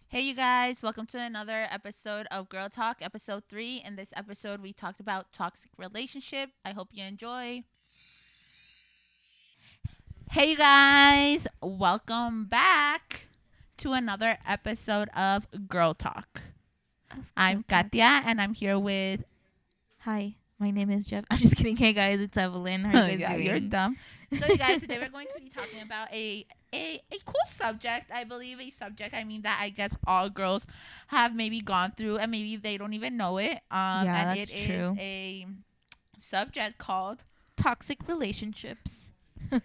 Hey, you guys, welcome to another episode of Girl Talk, Episode 3. In this episode, we talked about toxic relationship. I hope you enjoy. Hey, you guys, welcome back to another episode of Girl Talk. I'm Katia, and I'm here with. Hi, my name is Jeff. I'm just kidding. Hey guys, it's Evelyn. How are you guys doing? You're dumb. So, you guys, today we're going to be talking about a cool subject. I believe a subject. I mean that I guess all girls have maybe gone through, and maybe they don't even know it. Yeah, And that's it true. is a subject called Toxic relationships.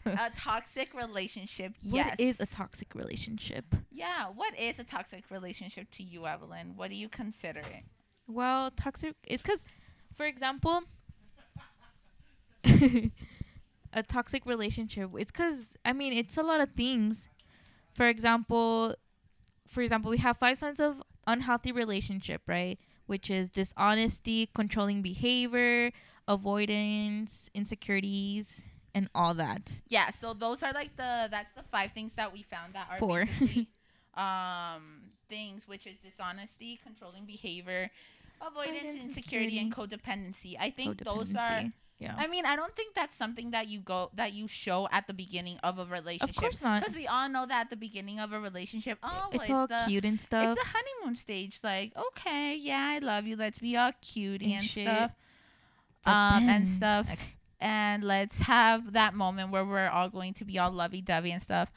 a toxic relationship. Yes. What is a toxic relationship? Yeah. What is a toxic relationship to you, Evelyn? What do you consider it? Well, toxic is because, for example, a toxic relationship. It's because it's a lot of things. For example, we have 5 signs of unhealthy relationship, right? Which is dishonesty, controlling behavior, avoidance, insecurities, and all that. Yeah. So those are like that's the 5 things that we found that are 4. basically things, which is dishonesty, controlling behavior, avoidance, insecurity, and codependency. I think those are. Yeah. I mean, I don't think that's something that you show at the beginning of a relationship. Of course not. Because we all know that at the beginning of a relationship, It's all cute and stuff. It's a honeymoon stage. Like, okay, yeah, I love you. Let's be all cutie and stuff. And stuff. Okay. And let's have that moment where we're all going to be all lovey-dovey and stuff.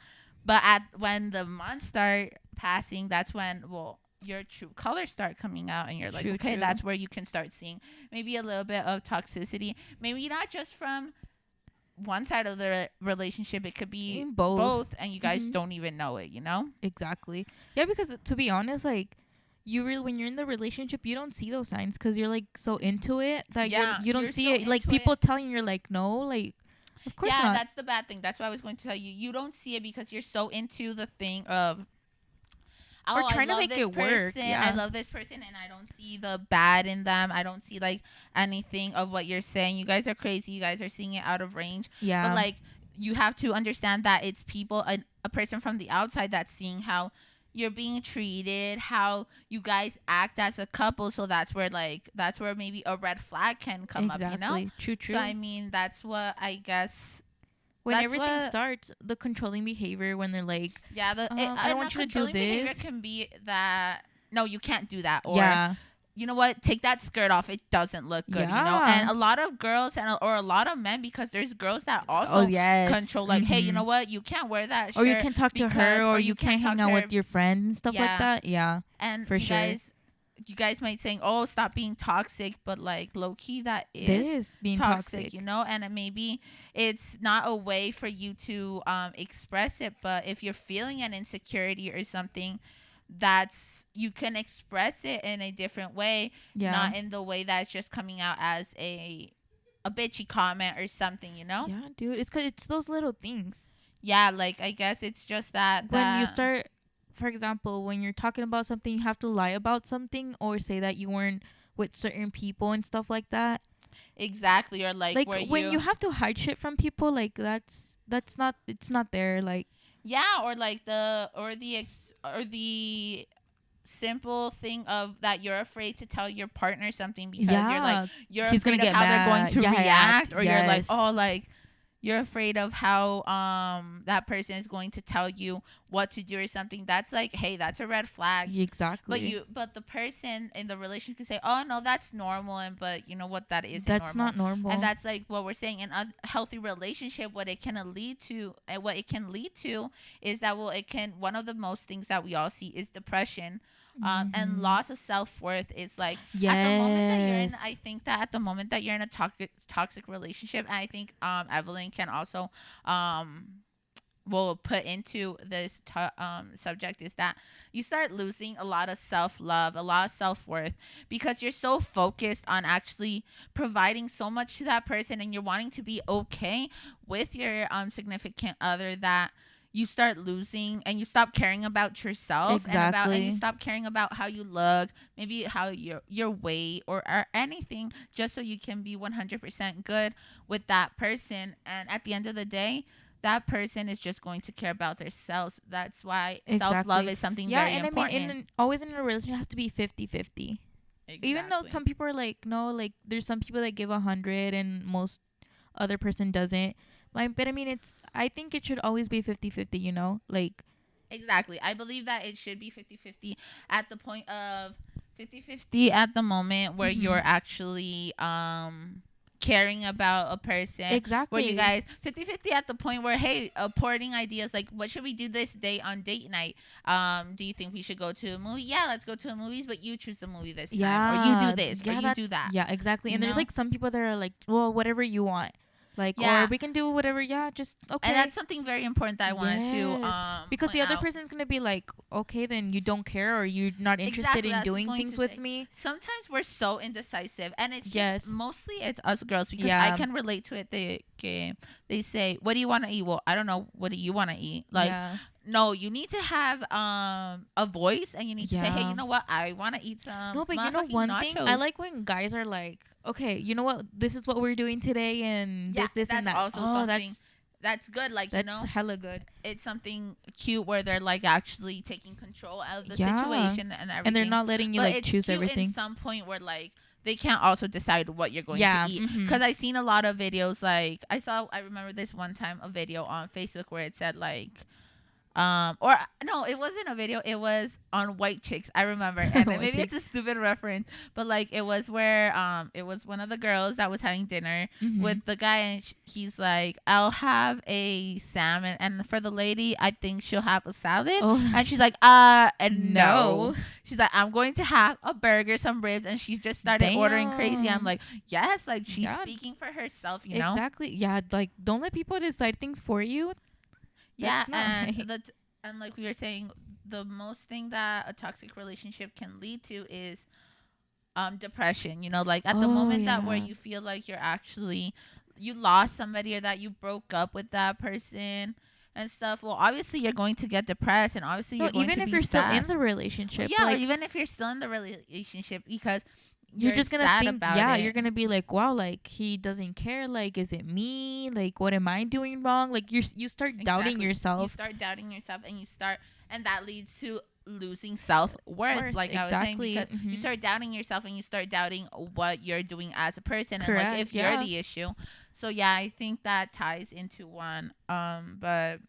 But when the months start passing, that's when, your true colors start coming out, and you're like, okay, that's where you can start seeing maybe a little bit of toxicity. Maybe not just from one side of the relationship. It could be both, and you guys don't even know it, Exactly. Yeah, because to be honest, like, when you're in the relationship, you don't see those signs because you're like so into it that you don't see it. Like, people telling you're like, no, like, of course not. Yeah, that's the bad thing. That's what I was going to tell you. You don't see it because you're so into the thing of, or trying to make it work. Yeah. I love this person, and I don't see the bad in them. I don't see like anything of what you're saying. You guys are crazy. You guys are seeing it out of range. Yeah. But like, you have to understand that it's people, a person from the outside that's seeing how you're being treated, how you guys act as a couple. So that's where maybe a red flag can come up. True. So I mean, that's what I guess. When everything starts, the controlling behavior, when they're like, yeah, I don't want you to do this. Behavior can be that, no, you can't do that. Or, yeah, you know what? Take that skirt off. It doesn't look good, And a lot of girls or a lot of men, because there's girls that also control, like, hey, you know what? You can't wear that shirt. Or you can't talk to her, or you can't hang out with your friends and stuff like that. Yeah. And for sure. You guys might saying, oh, stop being toxic, but like low key that is being toxic, and maybe it's not a way for you to express it, but if you're feeling an insecurity or something, you can express it in a different way, not in the way that's just coming out as a bitchy comment or something, Yeah, dude, it's 'cause it's those little things. Yeah, like, I guess it's just that when you start, for example, when you're talking about something, you have to lie about something or say that you weren't with certain people and stuff like that. Exactly. Or like when you have to hide shit from people, like it's not there. Like, yeah, or like the simple thing of that you're afraid to tell your partner something because you're afraid of how they're going to react, or you're like, oh, like, you're afraid of how that person is going to tell you what to do or something. That's like, hey, that's a red flag. Exactly. But the person in the relationship could say, oh no, that's normal, but you know what, that's not normal. And that's like what we're saying in a healthy relationship. What it can lead to is that one of the most things that we all see is depression. And loss of self-worth is like, at the moment that you're in, I think that at the moment that you're in a toxic relationship, and I think Evelyn can also will put into this subject, is that you start losing a lot of self-love, a lot of self-worth, because you're so focused on actually providing so much to that person, and you're wanting to be okay with your significant other, that you start losing and you stop caring about yourself. And you stop caring about how you look, maybe how your weight or anything, just so you can be 100% good with that person. And at the end of the day, that person is just going to care about themselves. That's why self-love Exactly. is something Yeah, very and I mean, important. always in a relationship it has to be 50-50. Even though Exactly. some people are like, no, like there's some people that give 100 and most other person doesn't. But I mean, I think it should always be 50-50, you know? Like, Exactly. I believe that it should be 50-50 at the point of 50-50 at the moment where mhm. you're actually caring about a person, where you Exactly. guys 50-50 at the point where, hey, porting ideas like, what should we do this day on date night? Do you think we should go to a movie? Yeah, let's go to a movies, but you choose the movie this time, or you do Yeah. this, or Yeah, you that's do that, yeah, exactly. you And there's know? like some people that are like, well, whatever you want. Like, or Yeah. we can do whatever, yeah, just And okay. that's something very important that I wanted to Yes. Because point the other out. person's going to be like, okay, then you don't care or you're not interested Exactly, in that's doing going things to with say. me. Sometimes we're so indecisive, and it's just Yes. mostly it's us girls because I Yeah. can relate to it. They say, "What do you want to eat?" Well, I don't know. What do you want to eat? Like, Yeah. no, you need to have a voice, and you need to say, "Hey, you Yeah. know what? I want to eat some No, but you know motherfucking one thing? I nachos." like when guys are like, okay, you know what? This is what we're doing today and Yeah, this, and that's that. also Oh, something that's good. Like, that's hella good. it's something cute where they're like actually taking control of the Yeah. situation and And they're everything. not letting you But like it's choose cute in everything. some point where like they can't also decide what you're going to Yeah. eat. Mhm. Because I've seen a lot of videos. Like, I remember this one time a video on Facebook where it said like, or no, it wasn't a video, it was on White Chicks, I remember. And White maybe it's chicks. a stupid reference, but like it was where it was one of the girls that was having dinner with Mhm. the guy, and he's like, I'll have a salmon, and for the lady I think she'll have a salad. Oh. And she's like, and no. She's like, I'm going to have a burger, some ribs, and she's just started ordering crazy. I'm Damn. like, yes, like she's Yeah. speaking for herself, you know? Exactly. Yeah, like don't let people decide things for you. Yeah, That's not and right. and like we were saying, the most thing that a toxic relationship can lead to is depression. You know, like at the Oh moment that where yeah. you feel like you lost somebody, or that you broke up with that person and stuff. Well, obviously you're going to get depressed, and obviously No, you're going even to if be you're still sad. in the relationship, Yeah, or like even if you're still in the relationship, because you're you're just gonna sad think, about yeah, it. you're gonna be like, wow, like he doesn't care. Like, is it me? Like, what am I doing wrong? Like, you start doubting Exactly. You yourself. start doubting yourself, and that leads to losing self-worth, like I was saying, Exactly. because you start doubting yourself, and you start doubting what you're doing as a person, and like Correct. if you're Yeah. the issue. So yeah, I think that ties into one. But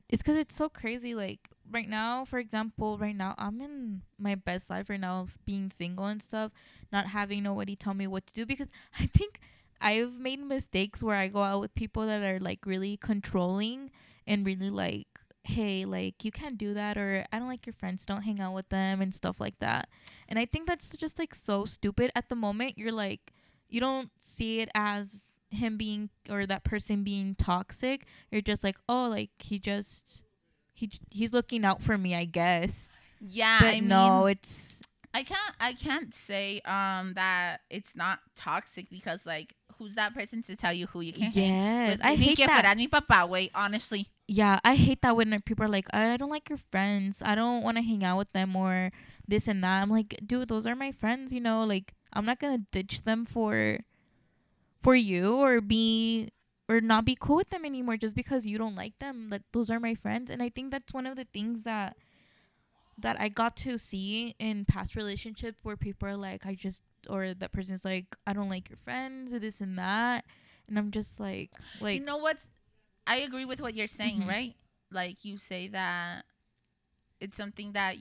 It's because it's so crazy. Like right now, for example, right now I'm in my best life right now, of being single and stuff, not having nobody tell me what to do, because I think I've made mistakes where I go out with people that are like really controlling and really like, hey, like you can't do that, or I don't like your friends, don't hang out with them and stuff like that. And I think that's just like so stupid. At the moment, you're like, you don't see it as him being or that person being toxic. You're just like, oh, like he's looking out for me, I guess. yeah, But I no, mean, it's I can't say that it's not toxic, because like, who's that person to tell you who you can hang yes. with? I Ni hate que that. fuera mi papá, wait, honestly. Yeah, I hate that when people are like, I don't like your friends. I don't want to hang out with them or this and that. I'm like, dude, those are my friends, you know, like I'm not going to ditch them for you or be or not be cool with them anymore just because you don't like them. That those are my friends. And I think that's one of the things that I got to see in past relationships where people are like, I just, or that person's like, I don't like your friends, this and that. And I'm just You know what's I agree with what you're saying, mhm. right? Like, you say that it's something that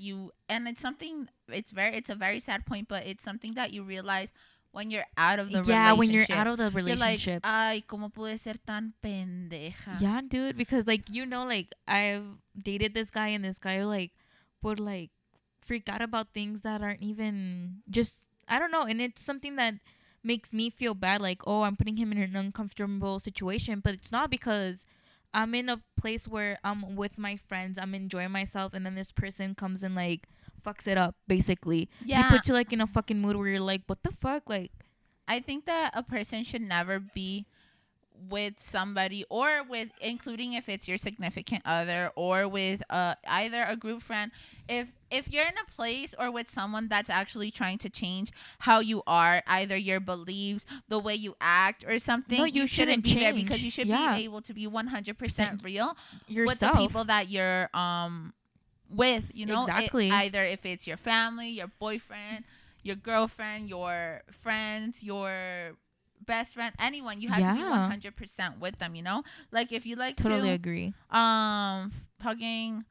and it's a very sad point, but it's something that you realize when you're out of the Yeah, when you're out relationship. of the You're like, relationship. ay, ¿cómo pude ser tan pendeja? Yeah, dude, because like like I've dated this guy and this guy like would like freak out about things that aren't even just I don't know, and it's something that makes me feel bad like, oh, I'm putting him in an uncomfortable situation, but it's not because I'm in a place where I'm with my friends, I'm enjoying myself, and then this person comes and like fucks it up basically. He Yeah, puts you like in a fucking mood where you're like, what the fuck? Like I think that a person should never be with somebody, or with, including if it's your significant other, or with either a group friend, if you're in a place or with someone that's actually trying to change how you are, either your beliefs, the way you act, or something, No, you shouldn't shouldn't be there, because change. you should Yeah. be able to be 100% real with the Yourself. people that you're with, you know. Exactly. Either if it's your family, your boyfriend, your girlfriend, your friends, your best friend, anyone, you have to be Yeah. 100% with them, you know. Like if you like Totally to agree. fucking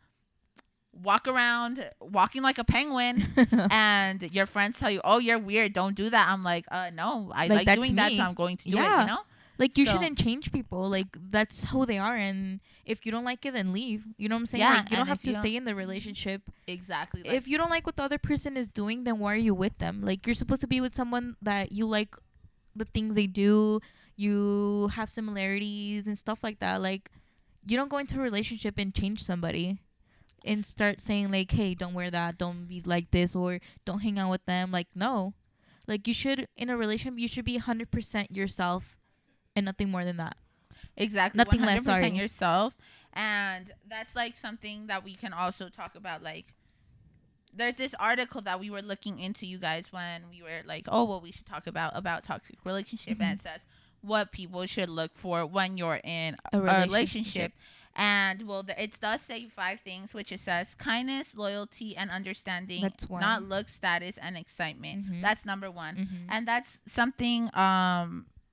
walk around walking like a penguin and your friends tell you, oh, you're weird, don't do that, I'm like, no, I like that's doing that, me. so I'm going to do it, Yeah. you know. Like, you So- shouldn't change people. Like, that's who they are. And if you don't like it, then leave. You know what I'm saying? Yeah, Like, you don't and have if to you don't- stay in the relationship. Exactly. Like, If you don't like what the other person is doing, then why are you with them? Like, you're supposed to be with someone that you like the things they do. You have similarities and stuff like that. Like, you don't go into a relationship and change somebody and start saying, like, hey, don't wear that, don't be like this, or don't hang out with them. Like, no. Like, you should, in a relationship, you should be 100% yourself and nothing more than that. exactly. Nothing 100% less, sorry. yourself. And that's like something that we can also talk about. Like, there's this article that we were looking into, you guys, when we were like, oh, well, we should talk about toxic relationship. And it says what people should look for when you're in a relationship. And well, it does say 5 things, which it says kindness, loyalty, and understanding. That's one. Not look, status, and excitement. That's number 1. And that's something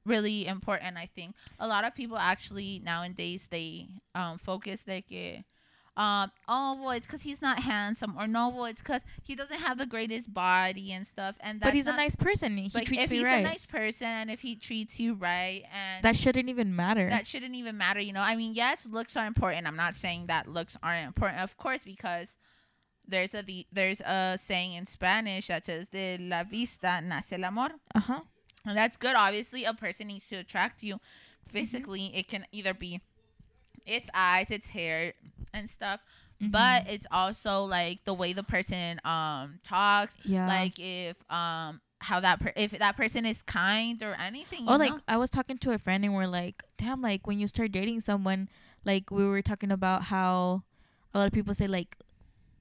really important. I think a lot of people actually nowadays, they focus like oh, well, it's because he's not handsome, or no, well, it's because he doesn't have the greatest body and stuff. And that's but he's a nice person. He but treats if me he's right. a nice person, and if he treats you right, and That shouldn't even matter. that shouldn't even matter, you know. I mean, yes, looks are important. I'm not saying that looks aren't important, of course, because there's a saying in Spanish that says, de la vista nace el amor. And that's good. Obviously, a person needs to attract you physically. It can either be its eyes, its hair, and stuff, but it's also like the way the person talks. Yeah. Like if if that person is kind or anything. You Oh, know? like, I was talking to a friend and we're like, damn, like, when you start dating someone, like, we were talking about how a lot of people say, like,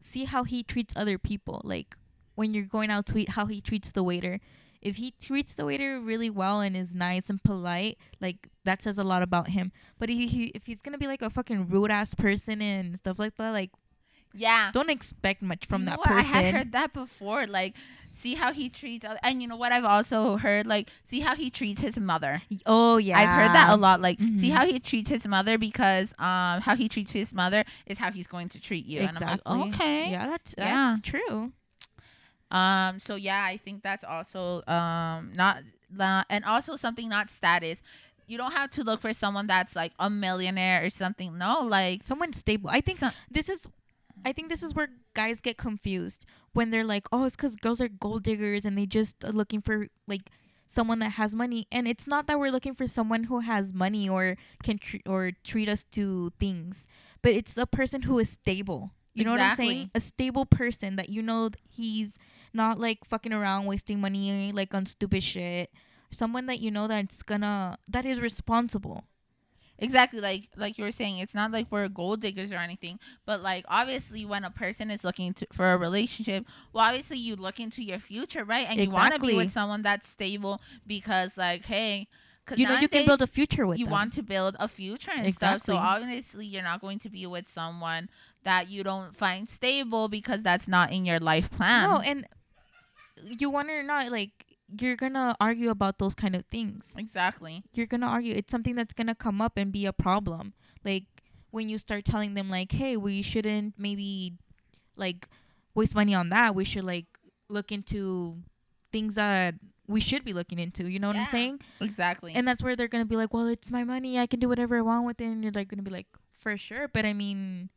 see how he treats other people. Like, when you're going out to eat, how he treats the waiter. If he treats the waiter really well and is nice and polite, like, that says a lot about him. But if he's gonna be like a fucking rude ass person and stuff like that, like, yeah, don't expect much from that what? person. I had heard that before. Like, see how he treats, and you know what? I've also heard, like, see how he treats his mother. Oh yeah, I've heard that a lot. Like, see how he treats his mother, because how he treats his mother is how he's going to treat you. Exactly. And I'm like, okay, Yeah, that's Yeah. true. So yeah, I think that's also not and also something, not status. You don't have to look for someone that's like a millionaire or something. No, like Someone stable. I think this is where guys get confused when they're like, oh, it's because girls are gold diggers and they just are looking for like someone that has money. And it's not that we're looking for someone who has money or can treat us to things, but it's a person who is stable. You know what I'm saying? A stable person that you know he's not like fucking around wasting money like on stupid shit. Someone that you know that is responsible. Exactly, like you were saying, it's not like we're gold diggers or anything, but like obviously when a person is looking for a relationship, well, obviously you look into your future, right? And you want to be with someone that's stable, because like, hey, because you know you can build a future with you them. want to build a future and stuff. So obviously you're not going to be with someone that you don't find stable, because that's not in your life plan. No, and you want it or not, like, you're gonna argue about those kind of things. Exactly. You're gonna argue. It's something that's gonna come up and be a problem. Like, when you start telling them, like, hey, we shouldn't maybe like waste money on that. We should like look into things that we should be looking into. You know what I'm saying? Exactly. And that's where they're gonna be like, well, it's my money. I can do whatever I want with it. And you're like gonna be like, for sure. But I mean,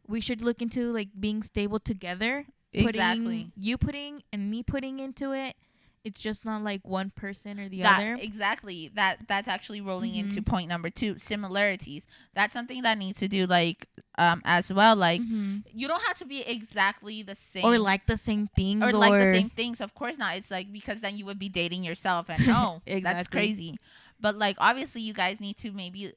we should look into like being stable together. Exactly. Putting and me putting into it. It's just not like one person or the other. Exactly. That's actually rolling into point number 2, similarities. That's something that needs to do like as well. Like you don't have to be exactly the same or like the same things like the same things. Of course not. It's like, because then you would be dating yourself, and no, Exactly. that's crazy. but like obviously you guys need to maybe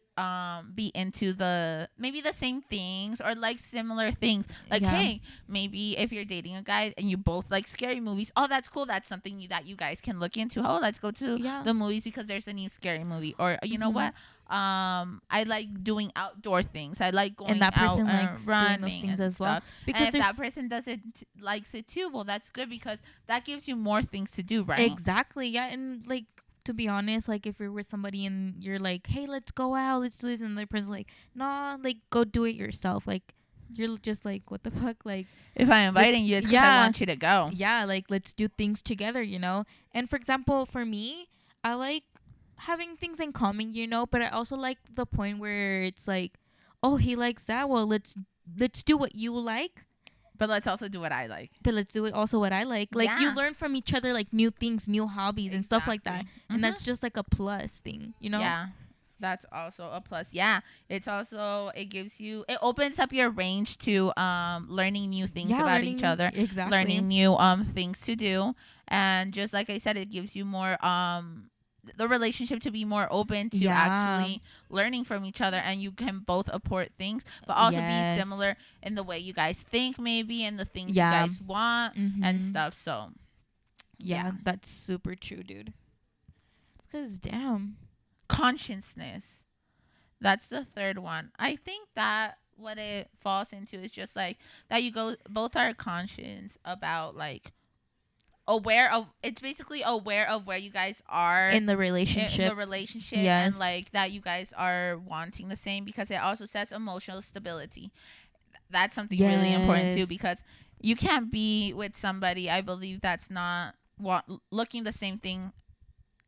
be into the same things or like similar things. Like, Yeah. hey, maybe if you're dating a guy and you both like scary movies, oh, that's cool, that's something that you guys can look into. Oh, let's go to Yeah. the movies because there's a new scary movie. Or you know what, I like doing outdoor things. I like going And that out person and likes doing running those things and as well. stuff. Because And if that there's person doesn't likes it too, well, that's good because that gives you more things to do, right? exactly, yeah. And like, to be honest, like if you're with somebody and you're like, hey, let's go out, let's do this, and the person's like, nah, like go do it yourself. Like, you're just like, what the fuck? Like, If I'm inviting you, it's because I want you to go. yeah, like let's do things together, you know. And for example, for me, I like having things in common, you know, but I also like the point where it's like, oh, he likes that, well, let's do what you like, But let's also do what I like. but let's do it also what I like. Like, you Yeah. learn from each other, like new things, new hobbies and stuff like that. Exactly. And that's just like a plus thing, you know. Yeah, that's also a plus. Yeah, it's also, it gives you, it opens up your range to learning new things about each other, exactly. learning new things to do, and just like I said, it gives you more the relationship to be more open to Yeah. actually learning from each other, and you can both apport things but also Yes. be similar in the way you guys think, maybe, and the things Yeah. you guys want and stuff. So Yeah, that's super true, dude. Because damn. consciousness, that's the third one. I think that what it falls into is just like that you go both are conscious about, like, aware of, it's basically aware of where you guys are In the in relationship. the relationship, Yes. and like that you guys are wanting the same, because it also says emotional stability. That's something really important too, Yes. because you can't be with somebody, I believe, that's not looking the same thing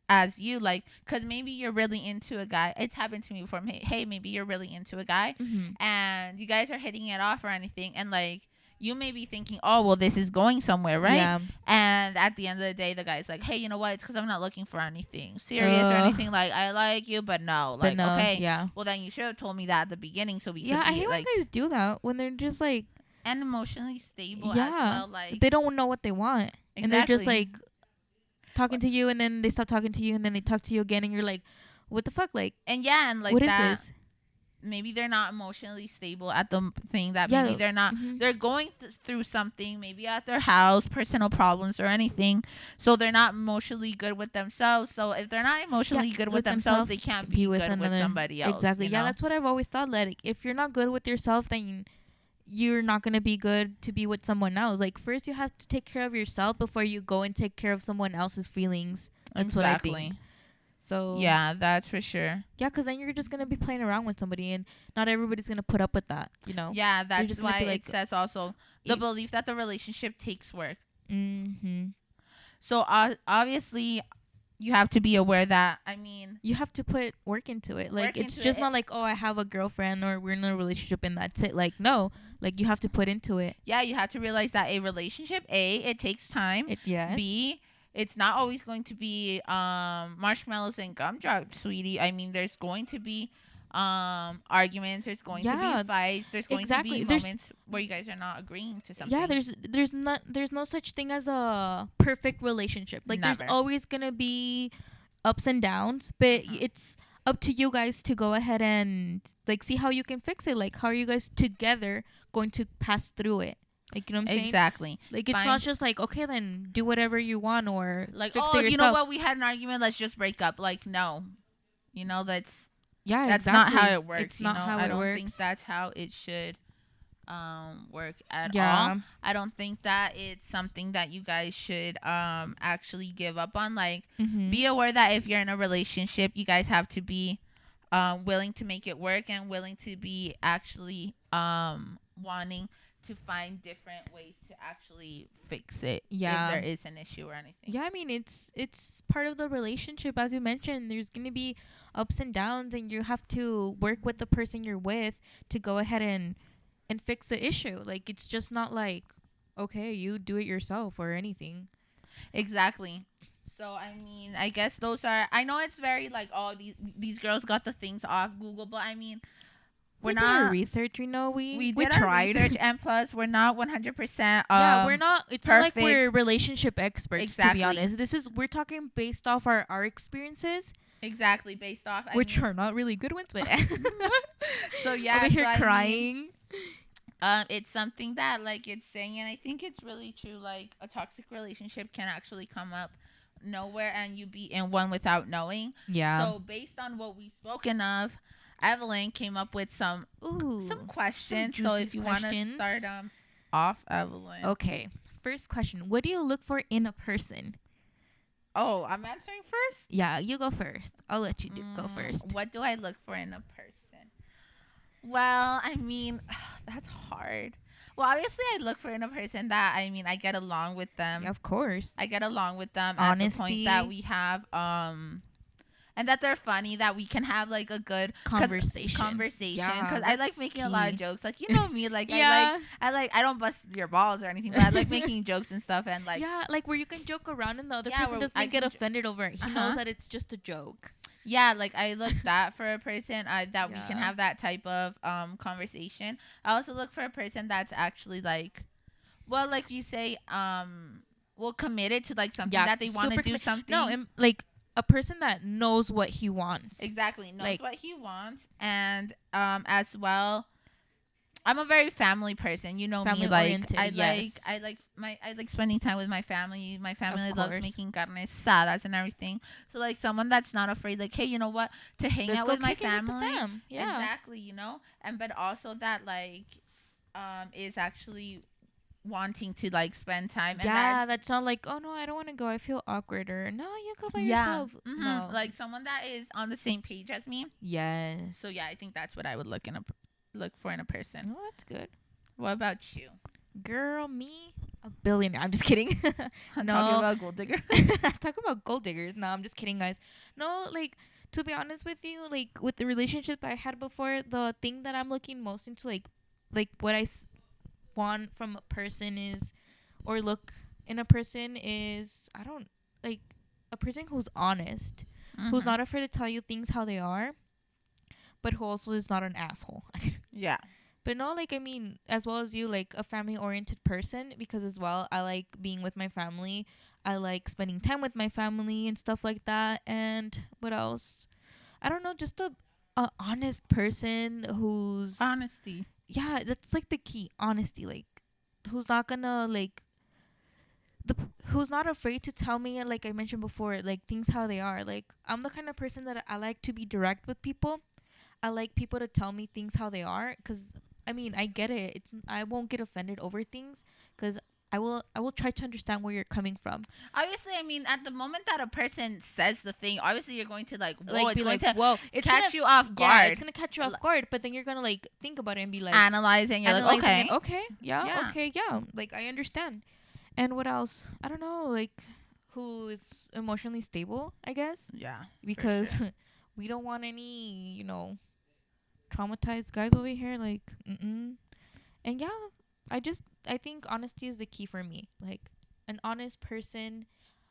as you, like, because maybe you're really into a guy. It's happened to me before. Hey, maybe you're really into a guy and you guys are hitting it off or anything, and like you may be thinking, oh, well, this is going somewhere, right? Yeah. And at the end of the day, the guy's like, hey, you know what, it's because I'm not looking for anything serious or anything, like, I like you, but no, like, But no, okay, yeah. well, then you should have told me that at the beginning so we Yeah, could I be hate like, when guys do that when they're just like, and emotionally stable as yeah, well, like, they don't know what they want, and they're just Exactly. like talking to you, and then they stop talking to you, and then they talk to you again, and you're like, what the fuck, like, and yeah, and like what is that, this? maybe they're not emotionally stable at the thing, that Yeah, maybe they're not, they're going through something, maybe at their house, personal problems or anything, so they're not emotionally good with themselves. So if they're not emotionally good with themselves, they can't be good with somebody else. Exactly. you Yeah, know? that's what I've always thought. Like, if you're not good with yourself, then you're not gonna be good to be with someone else. Like, first you have to take care of yourself before you go and take care of someone else's feelings. That's what I think. So yeah, that's for sure. yeah, because then you're just gonna be playing around with somebody, and not everybody's gonna put up with that, you know. Yeah, that's just gonna why be like, it says also the belief that the relationship takes work. So obviously you have to be aware that, I mean, you have to put work into it. Like, it's just not like, oh, I have a girlfriend or we're in a relationship and that's it. Like, no, like, you have to put into it. Yeah, you have to realize that a relationship, A, it takes time. Yes. B, it's not always going to be marshmallows and gumdrops, sweetie. I mean, there's going to be arguments, there's going to be fights, there's going to be moments where you guys are not agreeing to something. Yeah, there's no such thing as a perfect relationship. Like, Never. there's always gonna be ups and downs, but it's up to you guys to go ahead and like see how you can fix it. Like, how are you guys together going to pass through it? Like, you know what I'm saying? Exactly. Like, it's not just like, okay, then do whatever you want, or like, fix oh, it yourself. you know what, we had an argument, let's just break up. Like, no, you know, that's that's not how it works. It's not how I it don't works. think that's how it should work at all. I don't think that it's something that you guys should actually give up on. Like, be aware that if you're in a relationship, you guys have to be willing to make it work and willing to be actually wanting to find different ways to actually fix it if there is an issue or anything. Yeah, I mean, it's part of the relationship, as you mentioned. There's gonna be ups and downs, and you have to work with the person you're with to go ahead and fix the issue. Like, it's just not like, okay, you do it yourself or anything. Exactly. So, I mean, I guess those are, I know it's very like, oh, these girls got the things off Google, but I mean, we did our research, you know. We did tried. Our research, and plus we're not 100% yeah, we're not, it's perfect. not like we're relationship experts. Exactly. To be honest, we're talking based off our experiences. Exactly, based off. Which are not really good ones, but so yeah, over here so crying. It's something that like it's saying, and I think it's really true. Like a toxic relationship can actually come up nowhere, and you be in one without knowing. Yeah. So based on what we've spoken of, Evelyn came up with some questions. So if you want to start off, Evelyn. Okay. First question: what do you look for in a person? Oh, I'm answering first? Yeah, you go first. I'll let you go first. What do I look for in a person? Well, I mean, that's hard. Well, obviously, I look for in a person that, I mean, I get along with them. Yeah, of course. I get along with them Honesty. at the point that we have, and that they're funny, that we can have like a good conversation. Yeah, Because I like making a lot of jokes. Like, you know me, like yeah. I don't bust your balls or anything, but I like making jokes and stuff, and like, yeah, like where you can joke around and the other person doesn't get offended over it. He knows that it's just a joke. Yeah, like I look that for a person that we can have that type of conversation. I also look for a person that's actually like, well, like you say, well, committed to like something that they want to do something. No, and like a person that knows what he wants. Exactly, knows what he wants, and as well, I'm a very family person. You know me, like I like spending time with my family. My family loves making carne asadas and everything. So like someone that's not afraid, like, hey, you know what, to hang out with my family. Yeah, exactly. You know, and but also that like, is actually wanting to like spend time. And that's not like, oh no, I don't want to go, I feel awkward, or no, you go by yourself. Mm-hmm. No, like someone that is on the same page as me. Yes. So yeah, I think that's what I would look for in a person. Oh, that's good. What about you? Girl, me, a billionaire. I'm just kidding. No. Talking about gold digger. Talk about gold diggers. No, I'm just kidding, guys. No, like, to be honest with you, like, with the relationship that I had before, the thing that I'm looking most into, like what I want from a person is, or look in a person is, I don't, like, a person who's honest, who's not afraid to tell you things how they are, but who also is not an asshole. Yeah. But no, like, I mean, as well as you, like, a family-oriented person, because as well, I like being with my family. I like spending time with my family and stuff like that. And what else? I don't know, just a honest person who's... Honesty. Yeah, that's, like, the key. Honesty. Like, who's not gonna, like... who's not afraid to tell me, like I mentioned before, like, things how they are. Like, I'm the kind of person that I like to be direct with people. I like people to tell me things how they are, because... I mean, I get it. I won't get offended over things, because I will try to understand where you're coming from. Obviously, I mean, at the moment that a person says the thing, obviously you're going to like, whoa, like, it's going to catch you off guard. Yeah, it's gonna catch you off guard. But then you're gonna like think about it and be like analyzing. You're like, okay, yeah, like I understand. And what else? I don't know. Like, who is emotionally stable? I guess. Yeah. Because we don't want any, traumatized guys over here, like, and yeah, I think honesty is the key for me. Like, an honest person,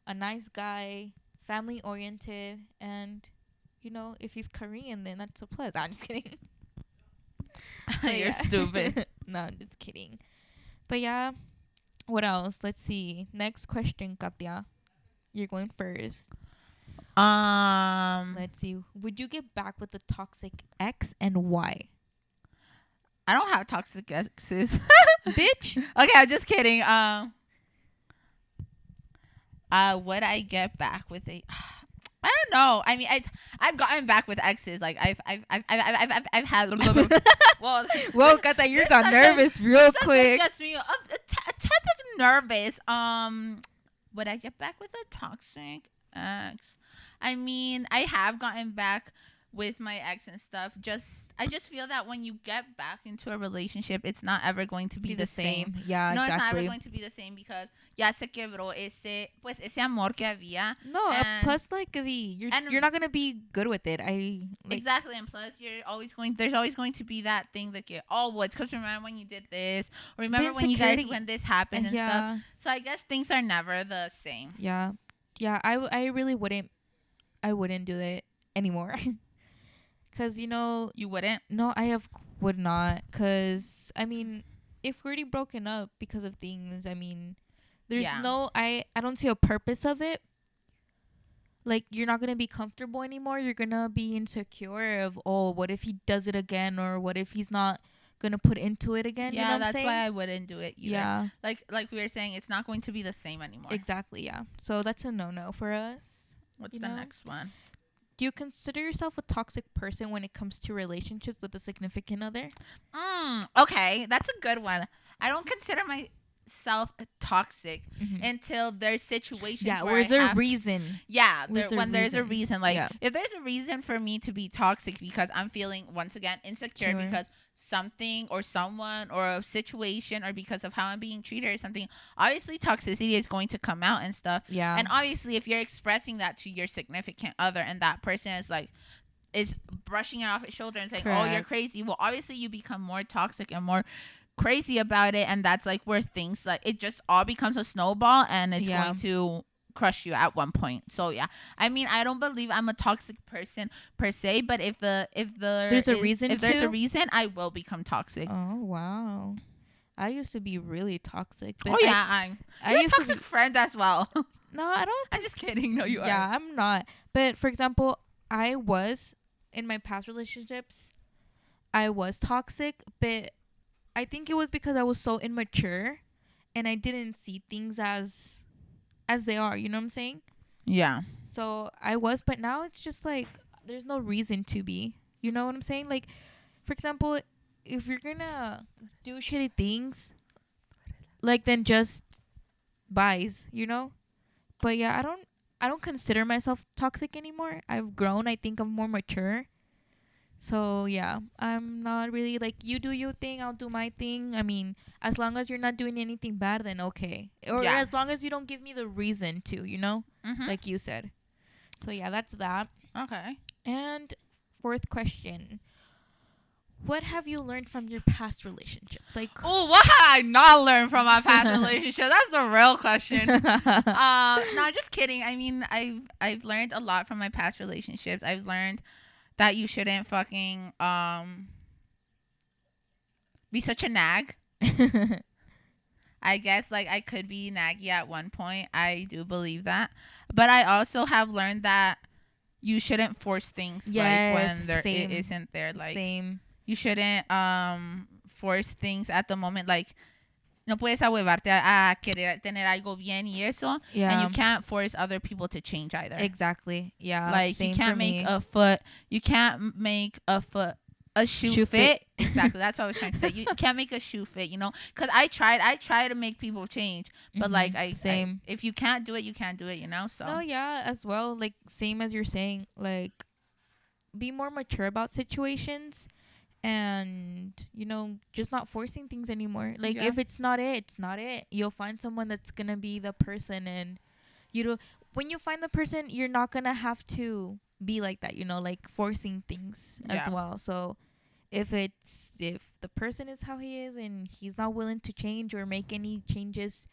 a nice guy, family oriented, and if he's Korean, then that's a plus. I'm just kidding. You're stupid. No, I'm just kidding. But yeah, what else? Let's see. Next question, Katia. You're going first. Let's see. Would you get back with a toxic ex, and why? I don't have toxic exes. Bitch. Okay, I'm just kidding. Would I get back with a? I don't know. I mean, I've gotten back with exes. Like I've had. Whoa, Kata, you got nervous real quick. Gets me a typical nervous. Would I get back with a toxic ex? I mean, I have gotten back with my ex and stuff. I just feel that when you get back into a relationship, it's not ever going to be the same. Yeah, no, exactly. It's not ever going to be the same, because ya se quebró ese amor que había. No, plus like you're not gonna be good with it. Exactly, and plus there's always going to be that thing that it's because remember when you did this, or remember when this happened and stuff. So I guess things are never the same. Yeah, I really wouldn't. I wouldn't do it anymore. Because, You wouldn't? No, would not. Because, I mean, if we're already broken up because of things, I mean, there's I don't see a purpose of it. like you're not gonna be comfortable anymore. You're gonna be insecure of, oh, what if he does it again, or what if he's not gonna put into it again? You know Yeah, what I'm that's saying? why I wouldn't do it either. Yeah, Like we were saying, it's not going to be the same anymore. exactly. Yeah, so that's a no for us. What's You the know? next one? Do you consider yourself a toxic person when it comes to relationships with a significant other? Okay, that's a good one. I don't consider myself toxic Mm-hmm. until there's situations Yeah, where where's I there a have reason? when there's a reason. Like Yeah. if there's a reason for me to be toxic because I'm feeling once again insecure Sure. because something or someone or a situation or because of how I'm being treated or something, obviously toxicity is going to come out and stuff. Yeah. And obviously if you're expressing that to your significant other and that person is brushing it off his shoulder and saying, oh, you're Correct. crazy, well, obviously you become more toxic and more crazy about it, and that's like where things like it just all becomes a snowball and it's Yeah. going to crush you at one point. So yeah, I mean, I don't believe I'm a toxic person per se, but if there's a reason, I will become toxic. Oh wow. I used to be really toxic. But Oh yeah, I you're a used to toxic be, friend as well. no, I don't. I'm just kidding. No, you Yeah, are. I'm not. But for example, I was in my past relationships, I was toxic, but I think it was because I was so immature and I didn't see things as they are, you know what I'm saying? Yeah. So I was, but now it's just like there's no reason to be. You know what I'm saying? Like, for example, if you're gonna do shitty things, like then just buys, you know? But yeah, I don't consider myself toxic anymore. I've grown. I think I'm more mature. So yeah, I'm not really like, you do your thing, I'll do my thing. I mean, as long as you're not doing anything bad, then okay. Or Yeah. as long as you don't give me the reason to, you know, Mm-hmm. like you said. So yeah, that's that. Okay. And fourth question. What have you learned from your past relationships? Like, Oh, what have I not learned from my past relationship? That's the real question. No, just kidding. I mean, I've learned a lot from my past relationships. I've learned that you shouldn't fucking be such a nag. I guess like I could be naggy at one point. I do believe that. But I also have learned that you shouldn't force things like when it isn't there. Like same. you shouldn't force things at the moment. Like no puedes ahuevarte a querer tener algo bien y eso. Yeah. And you can't force other people to change either. Exactly. Yeah. Like same you can't for make me. a shoe fit. Exactly. That's what I was trying to say. You can't make a shoe fit, you know? Because I try to make people change. But like same. if you can't do it, you can't do it, you know? So No, yeah, as well. Like same as you're saying. Like, be more mature about situations, and you know, just not forcing things anymore. Like Yeah. if it's not it, it's not it. You'll find someone that's gonna be the person, and you know, when you find the person, you're not gonna have to be like that, you know, like forcing things as Yeah. well. So if the person is how he is and he's not willing to change or make any changes,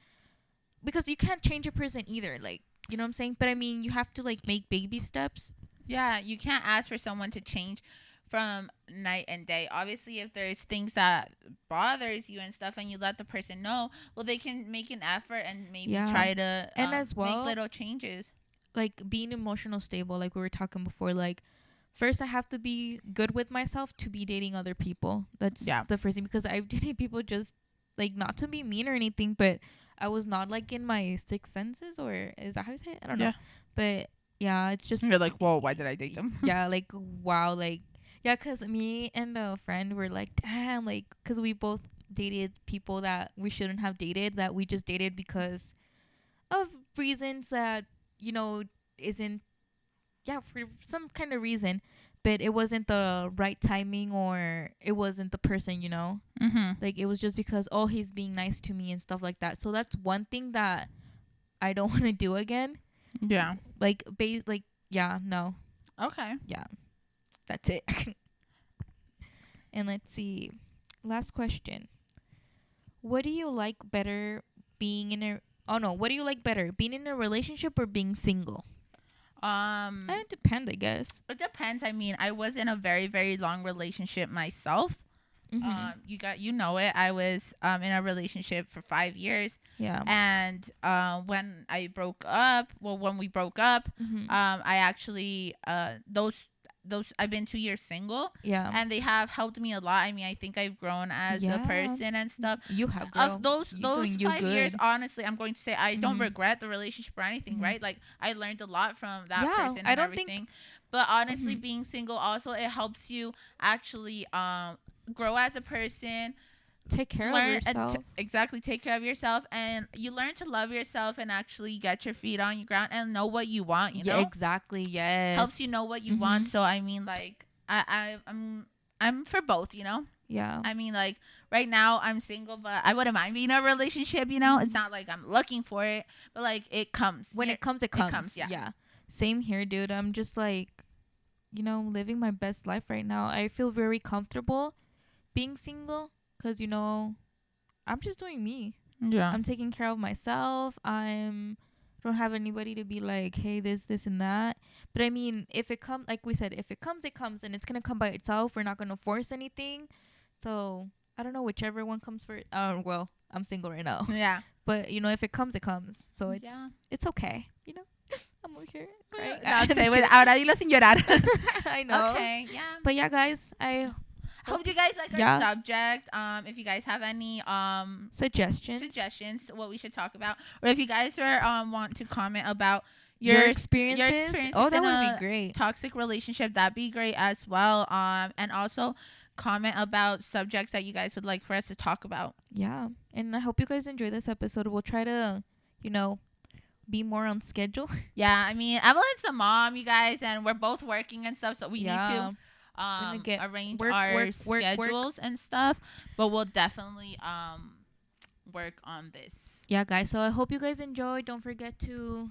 because you can't change a person either, like, you know what I'm saying? But I mean, you have to like make baby steps. yeah, you can't ask for someone to change from night and day. Obviously, if there's things that bothers you and stuff and you let the person know, well, they can make an effort and maybe Yeah. try to And as well, make little changes. like being emotional stable, like we were talking before, like first I have to be good with myself to be dating other people. That's the first thing, because I've dated people just like, not to be mean or anything, but I was not like in my sixth senses, or is that how you say it? I don't know. But yeah, it's just You're like, whoa, why did I date them? yeah, like wow, like yeah, because me and a friend were like, damn, like, because we both dated people that we shouldn't have dated, that we just dated because of reasons that, you know, isn't, yeah, for some kind of reason, but it wasn't the right timing, or it wasn't the person, you know. Like it was just because, oh, he's being nice to me and stuff like that. So that's one thing that I don't want to do again. Yeah. Like yeah, no. Okay. Yeah, that's it. And let's see, last question. What do you like better, being in a what do you like better, being in a relationship or being single? It depends, I guess. It depends. I mean, I was in a very, very long relationship myself. You know it. I was in a relationship for 5 years. Yeah. And when we broke up, I actually those I've been 2 years single. Yeah. And they have helped me a lot. I mean, I think I've grown as a person and stuff. You have grown. Of those 5 years, honestly, I'm going to say I don't regret the relationship or anything, right? Like, I learned a lot from that person and everything. But honestly, being single also, it helps you actually grow as a person. Take care of yourself. Exactly, take care of yourself, and you learn to love yourself and actually get your feet on your ground and know what you want. You know, exactly. Yes, helps you know what you want. So I mean, like, I'm for both. You know. Yeah. I mean, like, right now I'm single, but I wouldn't mind being in a relationship. You know, it's not like I'm looking for it, but like it comes when it comes. It comes. Yeah. Yeah. Same here, dude. I'm just like, living my best life right now. I feel very comfortable being single. Because, I'm just doing me. Yeah. I'm taking care of myself. Don't have anybody to be like, hey, this, and that. But I mean, if it comes, like we said, if it comes, and it's going to come by itself. We're not going to force anything. So, I don't know, whichever one comes first. Well, I'm single right now. Yeah. But, if it comes, it comes. So, it's okay. I'm over here crying. No, say ahora dilo sin llorar. I know. Okay, yeah. But yeah, guys, I hope you guys like our subject. If you guys have any suggestions what we should talk about, or if you guys are want to comment about your experiences that would be great. Toxic relationship, that'd be great as well. And also comment about subjects that you guys would like for us to talk about. Yeah, and I hope you guys enjoy this episode. We'll try to, be more on schedule. Yeah, I mean, Evelyn's a mom, you guys, and we're both working and stuff, so we need to arrange our schedules and stuff, but we'll definitely work on this. Yeah, guys, so I hope you guys enjoy. Don't forget to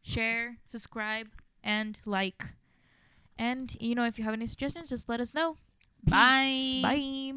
share, subscribe, and like. And if you have any suggestions, just let us know. Peace. Bye. Bye.